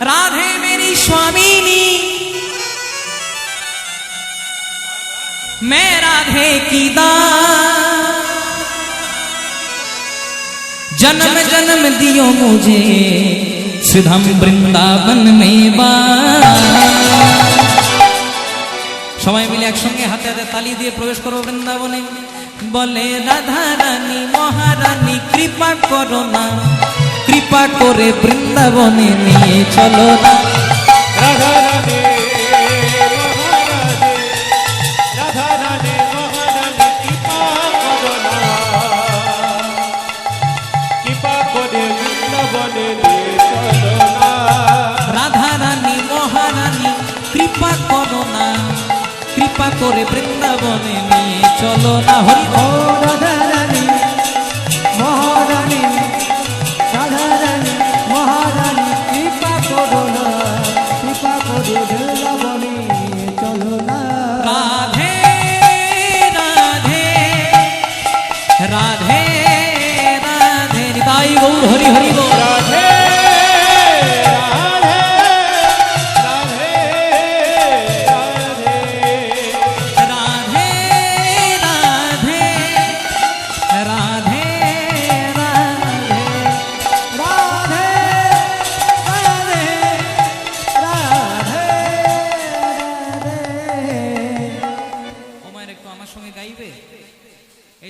राधे मेरी स्वामिनी, मैं राधे की दास, जन्म जन्म दियो मुझे सुधम वृंदावन में সবাই মিলে একসঙ্গে হাতে হাতে তালি দিয়ে প্রবেশ করো বৃন্দাবনে। বলে রাধা রানী মহারানী কৃপা করো না, কৃপা করে বৃন্দাবনে নিয়ে চলো না। রাধা রানী মহারানী, রাধা রানী মহারানী কৃপা করো না, কৃপা করে বৃন্দাবনে নিয়ে চলো না। রাধা রানী মহারানী কৃপা করো না, কৃপা করে বৃন্দাবনে নিয়ে চলো না। হরি ও রাধা রানী মহারানী, রাধা রানী মহারানী কৃপা করো না, কৃপা করে বৃন্দাবনে চলো না। রাধে রাধে রাধে রাধে নিতাই গৌর হরি হরি গৌর। রাধে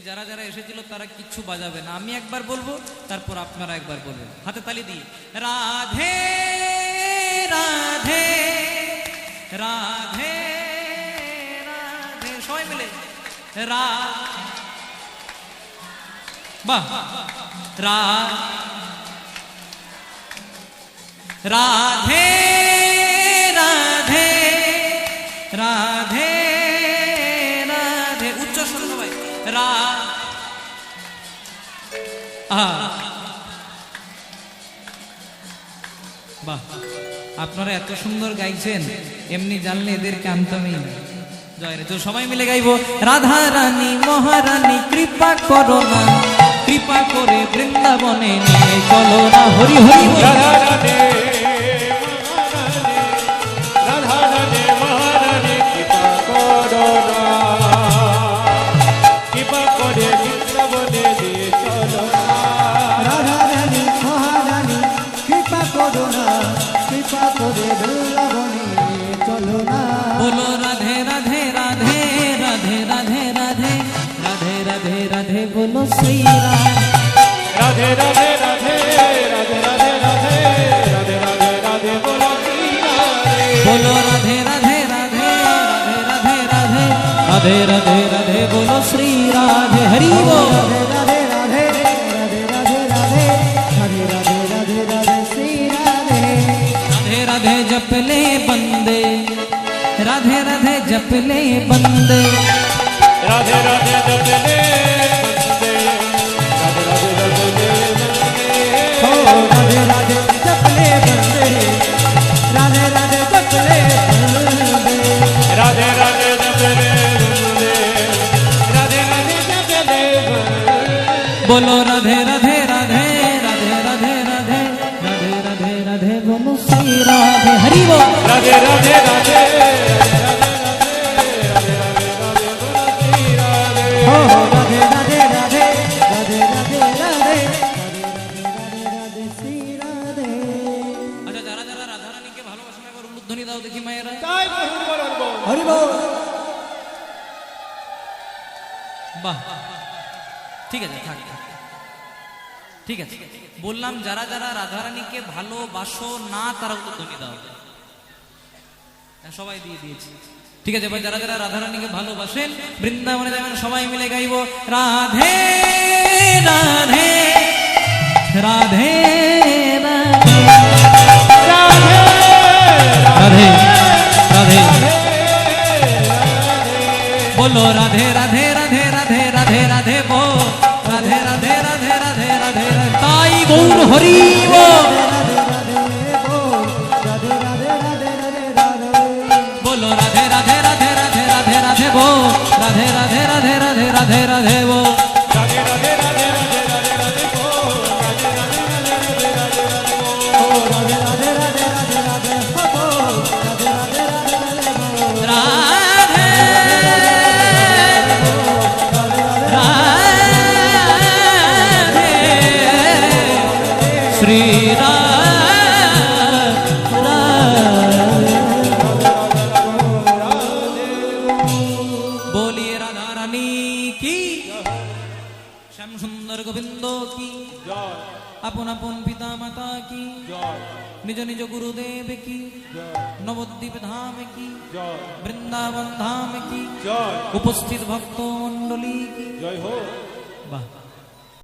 যারা যারা এসেছিল তারা কিচ্ছু বাজাবে না, আমি একবার বলবো তারপর আপনারা একবার বলবেন, হাতে তালি দিয়ে রাধে রাধে রাধে রাধে সবাই মিলে বাহ রাধে রাধে রাধে রাধে উচ্চ স্বর সবাই বাহ, আপনারা এত সুন্দর গাইছেন, এমনি জানলে এদেরকে আনতামই না। জয় রে, তো সবাই মিলে গাইবো রাধা রানী মহারানী কৃপা করো না, কৃপা করে বৃন্দাবনে নিয়ে চলো না। হরি হরি রাধা রানী মহারানী, রাধা রানী মহারানী কৃপা করো না, কৃপা করে বৃন্দাবনে নিয়ে চলো না। রাধা রানী মহারানী কৃপা করো না, কৃপা করে বৃন্দাবনে চলো না। बोलो राधे राधे राधे राधे राधे राधे राधे राधे राधे बोलो श्री राधे राधे राधे राधे राधे राधे राधे राधे राधे बोलो श्री राधे। बोलो राधे राधे राधे राधे राधे राधे राधे राधे बोलो श्री राधे। हरि बोल राधे राधे राधे राधे राधे राधे राधे राधे राधे श्री राधे। राधे राधे जप ले बंदे, राधे राधे जप ले बंदे, राधे राधे जप ले बंदे, राधे राधे जप ले बंदे, हो राधे राधे जप ले बंदे, राधे राधे जप ले बंदे, राधे राधे जप ले बंदे, राधे राधे जप ले बंदे। बोलो राधे राधे राधे राधे राधे राधे राधे राधे राधे बोलो श्री राधे। हरि बोल राधे राधे राधे हो राधे राधे राधे राधे राधे राधे राधे राधे श्री राधे। আচ্ছা, যারা যারা রাধা রানীকে ভালোবাসেন একবার উলুধ্বনি দাও দেখি মায়েরা। হরি বল। বাহ, ঠিক আছে, থাক থাক। ঠিক আছে, বললাম যারা যারা রাধা রানীকে ভালোবাসো না তারা উলুধ্বনি দাও। সবাই দিয়ে দিয়েছি, ঠিক আছে। এবার যারা যারা রাধা রানীকে ভালোবাসেন বৃন্দাবনে যাবেন, সবাই মিলে গাইবো রাধে রাধে রাধে রাধে রাধে রাধে बोलो राधे राधे राधे राधे राधे राधे बो राधे राधे राधे राधे राधे ताई गौर हरि बोल। बोलो राधे राधे राधे राधे राधे राधे बो राधे राधे राधे राधे राधे राधे बो राधे राधे राधे राधे राधे राधे बो राधे राधे राधे राधे राधे राधे बो राधे राधे राधे राधे শ্রী রাধে बोलिए राधा रानी की श्याम सुंदर गोविंद की জয় अपन अपन पिता माता की জয় निज निज गुरुदेव की জয় नवद्वीप धाम की জয় वृंदावन धाम की জয় उपस्थित भक्तों मंडली की জয় হোক वाह